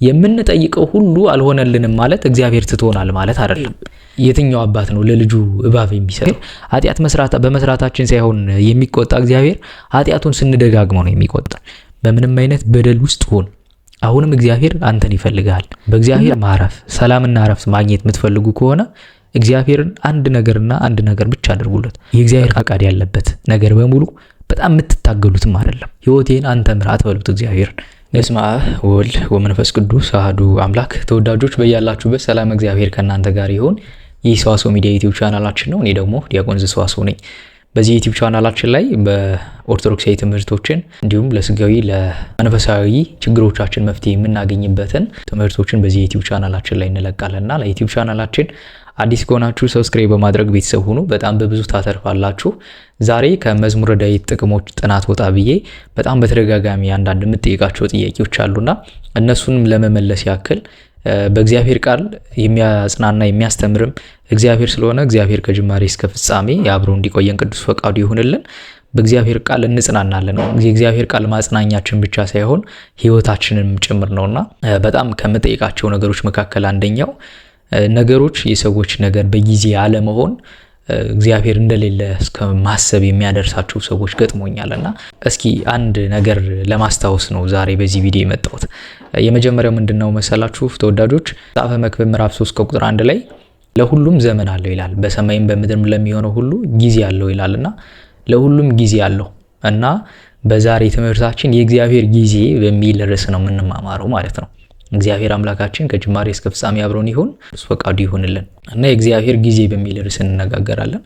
የምንጠይቀው ሁሉ አልሆነልንም ማለት እግዚአብሔር ትቶናል ማለት አይደለም። የትኛው አባት ነው ለልጁ እባብ የሚሰጠው? ኃጢአት በመስራታችን ሳይሆን የሚቆጣ እግዚአብሔር ኃጢአቱን ስንደጋግመው ነው የሚቆጣ። በምንም አይነት በደል ውስጥ ሆን አሁንም እግዚአብሔር አንተን ይፈልጋል። በእግዚአብሔር ማረፍ ሰላምና አረፍት ማግኘት የምትፈልጉ ከሆነ እግዚአብሔርን አንድ ነገር ብቻ አድርጉለት። የእግዚአብሔር ፈቃድ ያለበት ነገር በሙሉ በጣም የምትታገሉትም አይደለም። ሕይወቴን አንተ ምራት በሉት እግዚአብሔርን። በስመ አብ ወወልድ ወመንፈስ ቅዱስ አሐዱ አምላክ። ተወዳጆች በያላችሁበት ሰላም እግዚአብሔር ከእናንተ ጋር ይሁን። ይህ ሰዋስው ሚዲያ ዩቲዩብ ቻናላችን ነው። እኔ ደግሞ ዲያቆን ዘሰዋስው ነኝ። በዚህ ዩቲዩብ ቻናላችን ላይ በኦርቶዶክሳዊ ትምህርቶችን እንዲሁም ለስጋዊ ለመንፈሳዊ ችግሮቻችን መፍትሄ የምናገኝበትን ትምህርቶችን በዚህ ዩቲዩብ ቻናላችን ላይ እንለቃለንና ለዩቲዩብ ቻናላችን አዲስ ከሆናችሁ ሰብስክራይብ በማድረግ ቤተሰብ ሁኑ። በጣም በብዙ ታተርፋላችሁ። ዛሬ ከመዝሙረ ዳዊት ጥቅሞች ጥናት ወጣ ብዬ በጣም በተደጋጋሚ አንዳንድ የምትጠይቃቸው ጥያቄዎች አሉና እነሱንም ለመመለስ ያክል በእግዚአብሔር ቃል የሚያጽናና የሚያስተምርም እግዚአብሔር ስለሆነ እግዚአብሔር ከጅማሬ እስከ ፍጻሜ አብሮ እንዲቆየን ቅዱስ ፈቃዱ ይሁንልን። በእግዚአብሔር ቃል እንጽናናለን። የእግዚአብሔር ቃል ማጽናኛችን ብቻ ሳይሆን ሕይወታችንም ጭምር ነውና በጣም ከምጠይቃቸው ነገሮች መካከል አንደኛው ነገሮች የሰዎች ነገር በጊዜ አለመሆን እግዚአብሔር እንደሌለ እስከ ማሰብ የሚያደርሳቸው ሰዎች ገጥሞኛልና እስኪ አንድ ነገር ለማስታወስ ነው ዛሬ በዚህ ቪዲዮ የመጣሁት። የመጀመሪያው ምንድነው መሰላችሁ ተወዳጆች? መጽሐፈ መክብብ ምዕራፍ 3 ከቁጥር 1 ላይ ለሁሉም ዘመን አለው ይላል፣ በሰማይም በምድርም ለሚሆነው ሁሉ ጊዜ አለው ይላልና ለሁሉም ጊዜ አለው እና በዛሬ ትምህርታችን የእግዚአብሔር ጊዜ በሚል ርዕስ ነው የምንማማረው ማለት ነው። እግዚአብሔር አምላካችን ከጅማሬ እስከ ፍጻሜ አብሮን ይሁን፣ እሱ ፈቃዱ ይሁንልን እና የእግዚአብሔር ጊዜ በሚል ርዕስ እንነጋገራለን።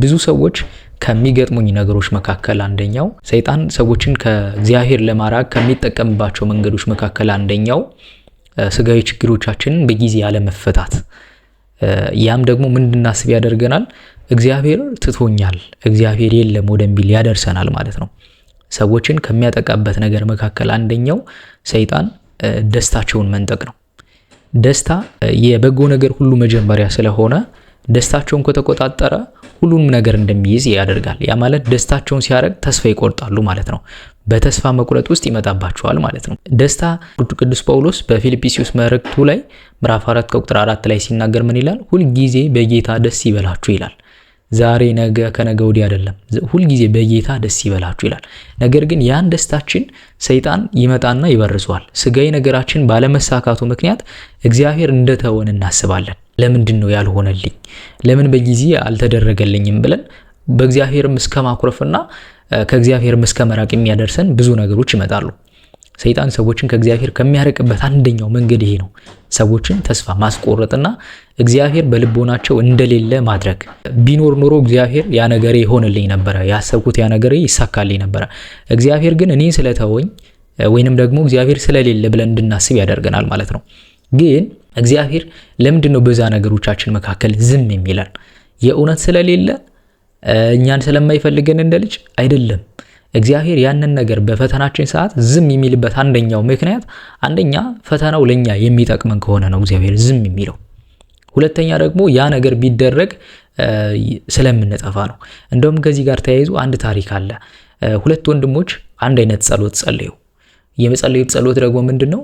ብዙ ሰዎች ከሚገጥሙኝ ነገሮች መካከል አንደኛው ሰይጣን ሰዎችን ከእግዚአብሔር ለማራቅ ከሚጠቀምባቸው መንገዶች መካከል አንደኛው ስጋዊ ችግሮቻችንን በጊዜ ያለመፈታት፣ ያም ደግሞ ምን እንድናስብ ያደርገናል? እግዚአብሔር ትቶኛል፣ እግዚአብሔር የለም ወደሚል ያደርሰናል ማለት ነው። ሰዎችን ከሚያጠቃበት ነገር መካከል አንደኛው ሰይጣን ደስታቸውን መንጠቅ ነው። ደስታ የበጎ ነገር ሁሉ መጀመሪያ ስለሆነ ደስታቸውን ከተቆጣጠረ ሁሉንም ነገር እንደሚይዝ ያደርጋል። ያ ማለት ደስታቸውን ሲያረግ ተስፋ ይቆርጣሉ ማለት ነው። በተስፋ መቁረጥ ውስጥ ይመጣባቸዋል ማለት ነው። ደስታ ቅዱስ ጳውሎስ በፊልጵስዩስ መልእክቱ ላይ ምዕራፍ 4 ከቁጥር 4 ላይ ሲናገር ምን ይላል? ሁልጊዜ በጌታ ደስ ይበላችሁ ይላል። ዛሬ ነገ ከነገ ወዲህ አይደለም፣ ሁልጊዜ በጌታ ደስ ይበላችሁ ይላል። ነገር ግን ያን ደስታችን ሰይጣን ይመጣና ይበርሰዋል። ስጋዊ ነገራችን ባለመሳካቱ ምክንያት እግዚአብሔር እንደተወን እናስባለን። ለምንድን ነው ያልሆነልኝ? ለምን በጊዜ አልተደረገልኝም ብለን በእግዚአብሔርም እስከ ማኩረፍና ከእግዚአብሔርም እስከ መራቅ የሚያደርሰን ብዙ ነገሮች ይመጣሉ። ሰይጣን ሰዎችን ከእግዚአብሔር ከሚያርቅበት አንደኛው መንገድ ይሄ ነው። ሰዎችን ተስፋ ማስቆረጥና እግዚአብሔር በልቦናቸው እንደሌለ ማድረግ። ቢኖር ኖሮ እግዚአብሔር ያ ነገሬ ይሆንልኝ ነበረ፣ ያሰብኩት ያ ነገሬ ይሳካልኝ ነበረ። እግዚአብሔር ግን እኔ ስለተወኝ ወይንም ደግሞ እግዚአብሔር ስለሌለ ብለን እንድናስብ ያደርገናል ማለት ነው። ግን እግዚአብሔር ለምንድን ነው በዛ ነገሮቻችን መካከል ዝም የሚለን? የእውነት ስለሌለ እኛን ስለማይፈልገን እንደ ልጅ አይደለም። እግዚአብሔር ያንን ነገር በፈተናችን ሰዓት ዝም የሚልበት አንደኛው ምክንያት አንደኛ ፈተናው ለኛ የሚጠቅመን ከሆነ ነው እግዚአብሔር ዝም የሚለው። ሁለተኛ ደግሞ ያ ነገር ቢደረግ ስለምንጠፋ ነው። እንደውም ከዚህ ጋር ተያይዞ አንድ ታሪክ አለ። ሁለት ወንድሞች አንድ አይነት ጸሎት ጸለዩ። የመጸለዩት ጸሎት ደግሞ ምንድነው?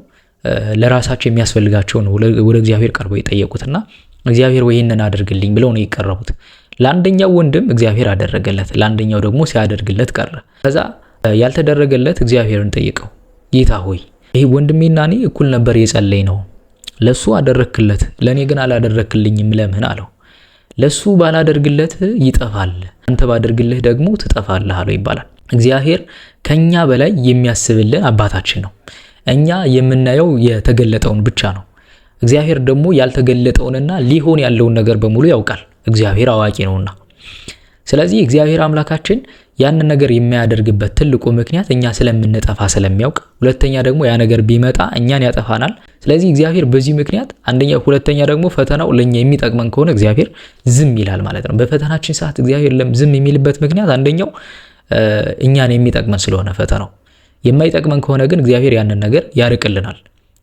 ለራሳቸው የሚያስፈልጋቸው ነው ወደ እግዚአብሔር ቀርበው የጠየቁትና እግዚአብሔር ወይ ይሄንን አድርግልኝ ብለው ነው የቀረቡት። ለአንደኛው ወንድም እግዚአብሔር አደረገለት፣ ለአንደኛው ደግሞ ሲያደርግለት ቀረ። ከዛ ያልተደረገለት እግዚአብሔርን ጠየቀው፣ ጌታ ሆይ ይሄ ወንድሜና እኔ እኩል ነበር የጸለይ ነው፣ ለሱ አደረክለት፣ ለኔ ግን አላደረክልኝም ለምን አለው። ለሱ ባላደርግለት ይጠፋል፣ አንተ ባደርግልህ ደግሞ ትጠፋለህ አለው ይባላል። እግዚአብሔር ከኛ በላይ የሚያስብልን አባታችን ነው። እኛ የምናየው የተገለጠውን ብቻ ነው። እግዚአብሔር ደግሞ ያልተገለጠውንና ሊሆን ያለውን ነገር በሙሉ ያውቃል። እግዚአብሔር አዋቂ ነውና። ስለዚህ እግዚአብሔር አምላካችን ያንን ነገር የሚያደርግበት ትልቁ ምክንያት እኛ ስለምንጠፋ ስለሚያውቅ፣ ሁለተኛ ደግሞ ያ ነገር ቢመጣ እኛን ያጠፋናል። ስለዚህ እግዚአብሔር በዚህ ምክንያት አንደኛ፣ ሁለተኛ ደግሞ ፈተናው ለኛ የሚጠቅመን ከሆነ እግዚአብሔር ዝም ይላል ማለት ነው። በፈተናችን ሰዓት እግዚአብሔር ዝም የሚልበት ምክንያት አንደኛው እኛን የሚጠቅመን ስለሆነ ፈተናው። የማይጠቅመን ከሆነ ግን እግዚአብሔር ያንን ነገር ያርቅልናል።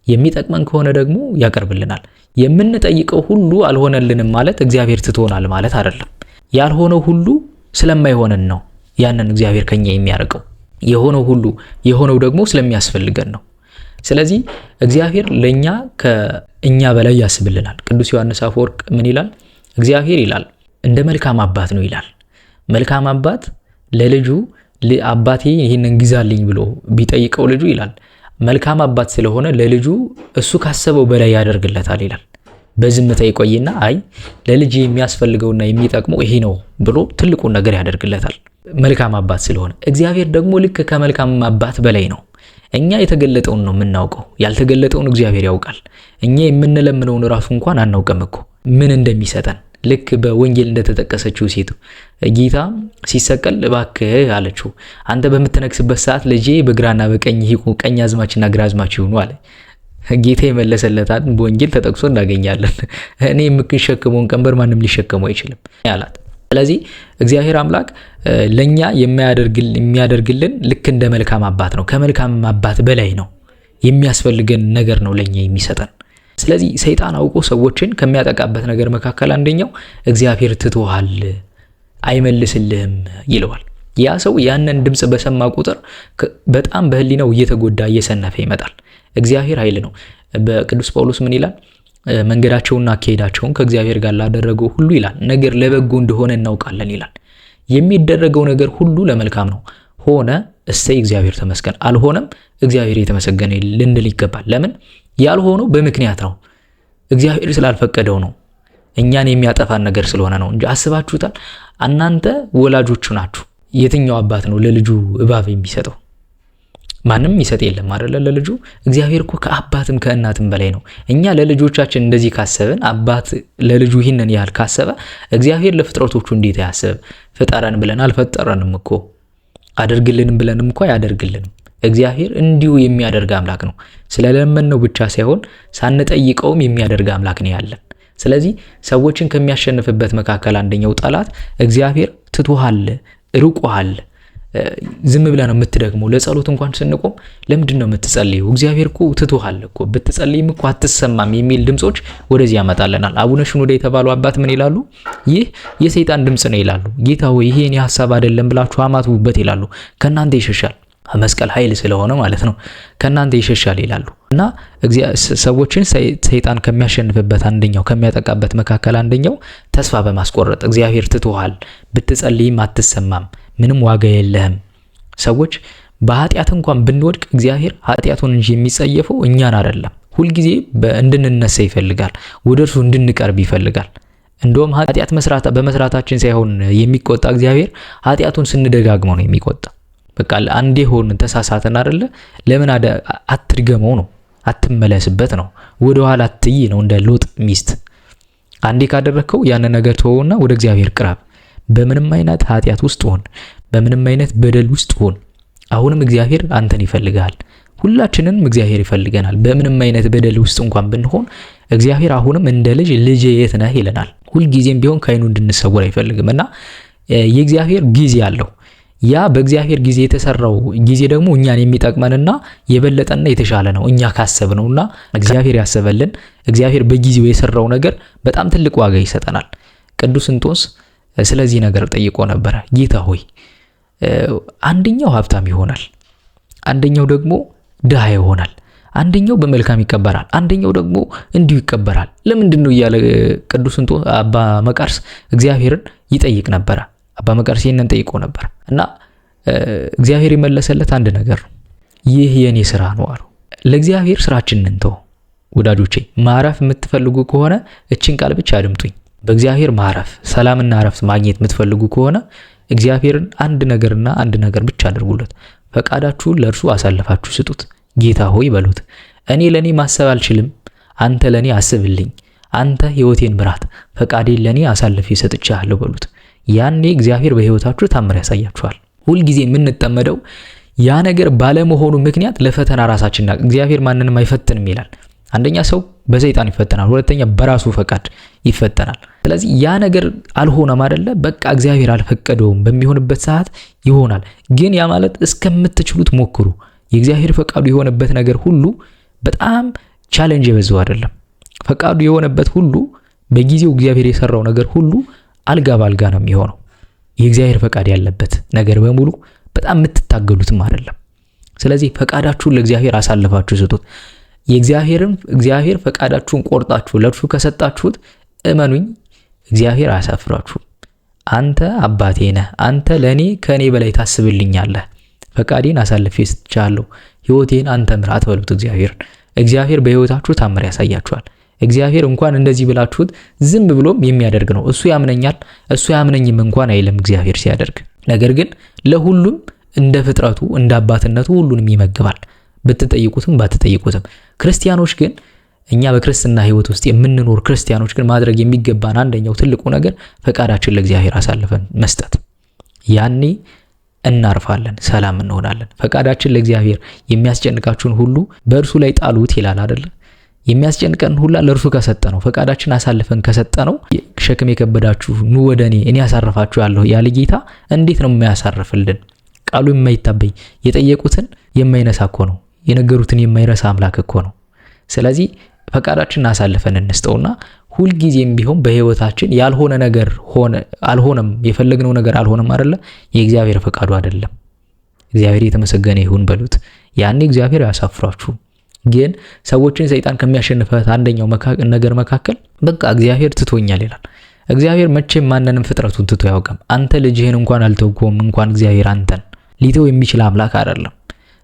የሚጠቅመን ከሆነ ደግሞ ያቀርብልናል። የምንጠይቀው ሁሉ አልሆነልንም ማለት እግዚአብሔር ትቶናል ማለት አይደለም። ያልሆነው ሁሉ ስለማይሆነን ነው ያንን እግዚአብሔር ከኛ የሚያርቀው። የሆነው ሁሉ የሆነው ደግሞ ስለሚያስፈልገን ነው። ስለዚህ እግዚአብሔር ለኛ ከእኛ በላይ ያስብልናል። ቅዱስ ዮሐንስ አፈወርቅ ምን ይላል? እግዚአብሔር ይላል እንደ መልካም አባት ነው ይላል። መልካም አባት ለልጁ አባቴ ይህንን ግዛልኝ ብሎ ቢጠይቀው ልጁ ይላል መልካም አባት ስለሆነ ለልጁ እሱ ካሰበው በላይ ያደርግለታል ይላል። በዝምታ ይቆይና አይ ለልጅ የሚያስፈልገውና የሚጠቅመው ይሄ ነው ብሎ ትልቁን ነገር ያደርግለታል መልካም አባት ስለሆነ። እግዚአብሔር ደግሞ ልክ ከመልካም አባት በላይ ነው። እኛ የተገለጠውን ነው የምናውቀው፣ ያልተገለጠውን እግዚአብሔር ያውቃል። እኛ የምንለምነውን ራሱ እንኳን አናውቅም እኮ ምን እንደሚሰጠን። ልክ በወንጌል እንደተጠቀሰችው ሴቱ ጌታ ሲሰቀል እባክህ አለችው አንተ በምትነግስበት ሰዓት ልጄ በግራና በቀኝ ቀኝ አዝማችና ግራ አዝማች ይሁኑ አለ። ጌታ የመለሰለታል በወንጌል ተጠቅሶ እናገኛለን። እኔ የምሸከመውን ቀንበር ማንም ሊሸከመው አይችልም ያላት። ስለዚህ እግዚአብሔር አምላክ ለኛ የሚያደርግልን ልክ እንደ መልካም አባት ነው። ከመልካም አባት በላይ ነው። የሚያስፈልገን ነገር ነው ለኛ የሚሰጠን። ስለዚህ ሰይጣን አውቆ ሰዎችን ከሚያጠቃበት ነገር መካከል አንደኛው እግዚአብሔር ትቶሃል፣ አይመልስልህም ይለዋል። ያ ሰው ያንን ድምጽ በሰማ ቁጥር በጣም በህሊናው እየተጎዳ እየሰነፈ ይመጣል። እግዚአብሔር ኃይል ነው። በቅዱስ ጳውሎስ ምን ይላል? መንገዳቸውና አካሄዳቸውን ከእግዚአብሔር ጋር ላደረገው ሁሉ ይላል ነገር ለበጎ እንደሆነ እናውቃለን ይላል። የሚደረገው ነገር ሁሉ ለመልካም ነው። ሆነ እሰይ እግዚአብሔር ተመስገን፣ አልሆነም እግዚአብሔር የተመሰገነ ልንል ይገባል። ለምን? ያልሆነው በምክንያት ነው። እግዚአብሔር ስላልፈቀደው ነው። እኛን የሚያጠፋን ነገር ስለሆነ ነው እንጂ አስባችሁታል? እናንተ ወላጆቹ ናችሁ። የትኛው አባት ነው ለልጁ እባብ የሚሰጠው? ማንም ይሰጥ የለም አይደለ? ለልጁ እግዚአብሔር እኮ ከአባትም ከእናትም በላይ ነው። እኛ ለልጆቻችን እንደዚህ ካሰብን፣ አባት ለልጁ ይህንን ያህል ካሰበ እግዚአብሔር ለፍጥረቶቹ እንዴት አያስብ? ፍጠረን ብለን አልፈጠረንም እኮ፣ አድርግልንም ብለንም እኮ አያደርግልንም። እግዚአብሔር እንዲሁ የሚያደርግ አምላክ ነው። ስለለመነው ብቻ ሳይሆን ሳንጠይቀውም የሚያደርግ አምላክ ነው ያለን። ስለዚህ ሰዎችን ከሚያሸንፍበት መካከል አንደኛው ጠላት እግዚአብሔር ትቶሃል፣ ርቆሃል፣ ዝም ብለህ ነው የምትደግመው። ለጸሎት እንኳን ስንቆም ለምንድን ነው የምትጸልየው? እግዚአብሔር እኮ ትቶሃል እኮ፣ ብትጸልይም እኮ አትሰማም የሚል ድምጾች ወደዚህ ያመጣልናል። አቡነ ሽኖዳ የተባሉ አባት ምን ይላሉ? ይህ የሰይጣን ድምጽ ነው ይላሉ። ጌታ ሆይ ይሄ የኔ ሐሳብ አይደለም ብላችሁ አማትቡበት ይላሉ። ከናንተ ይሸሻል፣ መስቀል ኃይል ስለሆነ ማለት ነው። ከናንተ ይሸሻል ይላሉ። እና ሰዎችን ሰይጣን ከሚያሸንፍበት አንደኛው ከሚያጠቃበት መካከል አንደኛው ተስፋ በማስቆረጥ እግዚአብሔር ትቶሃል፣ ብትጸልይም አትሰማም፣ ምንም ዋጋ የለህም። ሰዎች በኃጢአት እንኳን ብንወድቅ እግዚአብሔር ኃጢአቱን እንጂ የሚጸየፈው እኛን አይደለም። ሁልጊዜ እንድንነሳ ይፈልጋል፣ ወደ እርሱ እንድንቀርብ ይፈልጋል። እንደውም ኃጢአት በመስራታችን ሳይሆን የሚቆጣ እግዚአብሔር ኃጢአቱን ስንደጋግመው ነው የሚቆጣ። በቃ አንዴ ሆን ተሳሳተን አይደለ? ለምን አትድገመው ነው፣ አትመለስበት ነው፣ ወደ ኋላ አትይ ነው። እንደ ሎጥ ሚስት አንዴ ካደረከው ያን ነገር ተወውና ወደ እግዚአብሔር ቅረብ። በምንም አይነት ኃጢአት ውስጥ ሆን፣ በምንም አይነት በደል ውስጥ ሆን፣ አሁንም እግዚአብሔር አንተን ይፈልጋል። ሁላችንንም እግዚአብሔር ይፈልገናል። በምንም አይነት በደል ውስጥ እንኳን ብንሆን እግዚአብሔር አሁንም እንደ ልጅ የት ነህ ይለናል። ሁልጊዜም ቢሆን ከዓይኑ እንድንሰወር አይፈልግምና የእግዚአብሔር ጊዜ አለው። ያ በእግዚአብሔር ጊዜ የተሰራው ጊዜ ደግሞ እኛን የሚጠቅመንና የበለጠና የተሻለ ነው እኛ ካሰብነውና እግዚአብሔር ያሰበልን። እግዚአብሔር በጊዜው የሰራው ነገር በጣም ትልቅ ዋጋ ይሰጠናል። ቅዱስ እንጦንስ ስለዚህ ነገር ጠይቆ ነበር። ጌታ ሆይ አንደኛው ሀብታም ይሆናል፣ አንደኛው ደግሞ ድሃ ይሆናል፣ አንደኛው በመልካም ይቀበራል፣ አንደኛው ደግሞ እንዲሁ ይቀበራል። ለምንድነው እያለ ቅዱስ እንጦንስ አባ መቃርስ እግዚአብሔርን ይጠይቅ ነበር። አባ መቃርስ ይሄንን ጠይቆ ነበር እና እግዚአብሔር የመለሰለት አንድ ነገር ነው። ይህ የኔ ስራ ነው አሉ። ለእግዚአብሔር ስራችንን እንተው ወዳጆቼ። ማረፍ የምትፈልጉ ከሆነ እቺን ቃል ብቻ አድምጡኝ። በእግዚአብሔር ማረፍ፣ ሰላምና አረፍት ማግኘት የምትፈልጉ ከሆነ እግዚአብሔርን አንድ ነገር ብቻ አድርጉለት። ፈቃዳችሁን ለእርሱ አሳልፋችሁ ስጡት። ጌታ ሆይ በሉት፣ እኔ ለኔ ማሰብ አልችልም፣ አንተ ለኔ አስብልኝ። አንተ ህይወቴን ምራት፣ ፈቃዴን ለኔ አሳልፌ ሰጥቻለሁ በሉት። ያኔ እግዚአብሔር በህይወታችሁ ታምር ያሳያችኋል። ሁል ጊዜ የምንጠመደው ያ ነገር ባለመሆኑ ምክንያት ለፈተና ራሳችንና እግዚአብሔር ማንንም አይፈትንም ይላል። አንደኛ ሰው በሰይጣን ይፈተናል፣ ሁለተኛ በራሱ ፈቃድ ይፈተናል። ስለዚህ ያ ነገር አልሆነም አይደለ? በቃ እግዚአብሔር አልፈቀደውም። በሚሆንበት ሰዓት ይሆናል። ግን ያ ማለት እስከምትችሉት ሞክሩ። የእግዚአብሔር ፈቃዱ የሆነበት ነገር ሁሉ በጣም ቻሌንጅ የበዛው አይደለም። ፈቃዱ የሆነበት ሁሉ በጊዜው እግዚአብሔር የሰራው ነገር ሁሉ አልጋ ባልጋ ነው የሚሆነው። የእግዚአብሔር ፈቃድ ያለበት ነገር በሙሉ በጣም የምትታገሉትም አይደለም። ስለዚህ ፈቃዳችሁን ለእግዚአብሔር አሳልፋችሁ ስጡት። እግዚአብሔር ፈቃዳችሁን ቆርጣችሁ ለእርሱ ከሰጣችሁት እመኑኝ እግዚአብሔር አያሳፍራችሁም። አንተ አባቴ ነህ፣ አንተ ለኔ ከኔ በላይ ታስብልኛለህ፣ ፈቃዴን አሳልፌ ሰጥቻለሁ፣ ህይወቴን አንተ ምራት በሉት እግዚአብሔርን። እግዚአብሔር በህይወታችሁ ታምር ያሳያችኋል። እግዚአብሔር እንኳን እንደዚህ ብላችሁት ዝም ብሎም የሚያደርግ ነው። እሱ ያምነኛል እሱ ያምነኝም እንኳን አይልም እግዚአብሔር ሲያደርግ። ነገር ግን ለሁሉም እንደ ፍጥረቱ እንደ አባትነቱ ሁሉንም ይመግባል፣ ብትጠይቁትም ባትጠይቁትም። ክርስቲያኖች ግን እኛ በክርስትና ህይወት ውስጥ የምንኖር ክርስቲያኖች ግን ማድረግ የሚገባን አንደኛው ትልቁ ነገር ፈቃዳችን ለእግዚአብሔር አሳልፈን መስጠት። ያኔ እናርፋለን፣ ሰላም እንሆናለን። ፈቃዳችን ለእግዚአብሔር የሚያስጨንቃችሁን ሁሉ በእርሱ ላይ ጣሉት ይላል አይደል? የሚያስጨንቀን ሁላ ለእርሱ ከሰጠነው ፈቃዳችን አሳልፈን ከሰጠነው ሸክም የከበዳችሁ ኑ ወደ እኔ ያሳርፋችኋለሁ ያለ ጌታ እንዴት ነው የሚያሳርፍልን? ቃሉ የማይታበይ የጠየቁትን የማይነሳ እኮ ነው። የነገሩትን የማይረሳ አምላክ እኮ ነው። ስለዚህ ፈቃዳችንን አሳልፈን እንስጠውና ሁልጊዜም ቢሆን በህይወታችን ያልሆነ ነገር አልሆነም፣ የፈለግነው ነገር አልሆነም አይደለ? የእግዚአብሔር ፈቃዱ አይደለም። እግዚአብሔር የተመሰገነ ይሁን በሉት። ያኔ እግዚአብሔር ያሳፍራችሁ። ግን ሰዎችን ሰይጣን ከሚያሸንፈት አንደኛው ነገር መካከል በቃ እግዚአብሔር ትቶኛል ይላል። እግዚአብሔር መቼም ማንንም ፍጥረቱን ትቶ ያውቅም። አንተ ልጅህን እንኳን አልተውኩም፣ እንኳን እግዚአብሔር አንተን ሊተው የሚችል አምላክ አይደለም።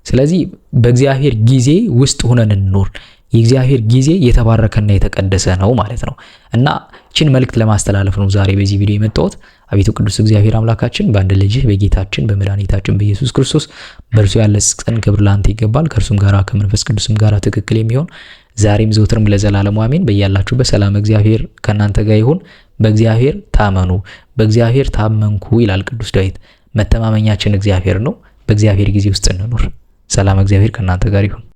ስለዚህ በእግዚአብሔር ጊዜ ውስጥ ሆነን እንኖር። የእግዚአብሔር ጊዜ የተባረከና የተቀደሰ ነው ማለት ነው። እና እቺን መልእክት ለማስተላለፍ ነው ዛሬ በዚህ ቪዲዮ የመጣሁት። አቤቱ ቅዱስ እግዚአብሔር አምላካችን በአንድ ልጅህ በጌታችን በመድኃኒታችን በኢየሱስ ክርስቶስ በእርሱ ያለ ጽን ክብር ላንተ ይገባል። ከእርሱም ጋር ከመንፈስ ቅዱስም ጋር ትክክል የሚሆን ዛሬም ዘወትርም ለዘላለሙ አሜን። በያላችሁ በሰላም እግዚአብሔር ከእናንተ ጋር ይሁን። በእግዚአብሔር ታመኑ፣ በእግዚአብሔር ታመንኩ ይላል ቅዱስ ዳዊት። መተማመኛችን እግዚአብሔር ነው። በእግዚአብሔር ጊዜ ውስጥ እንኑር። ሰላም እግዚአብሔር ከእናንተ ጋር ይሁን።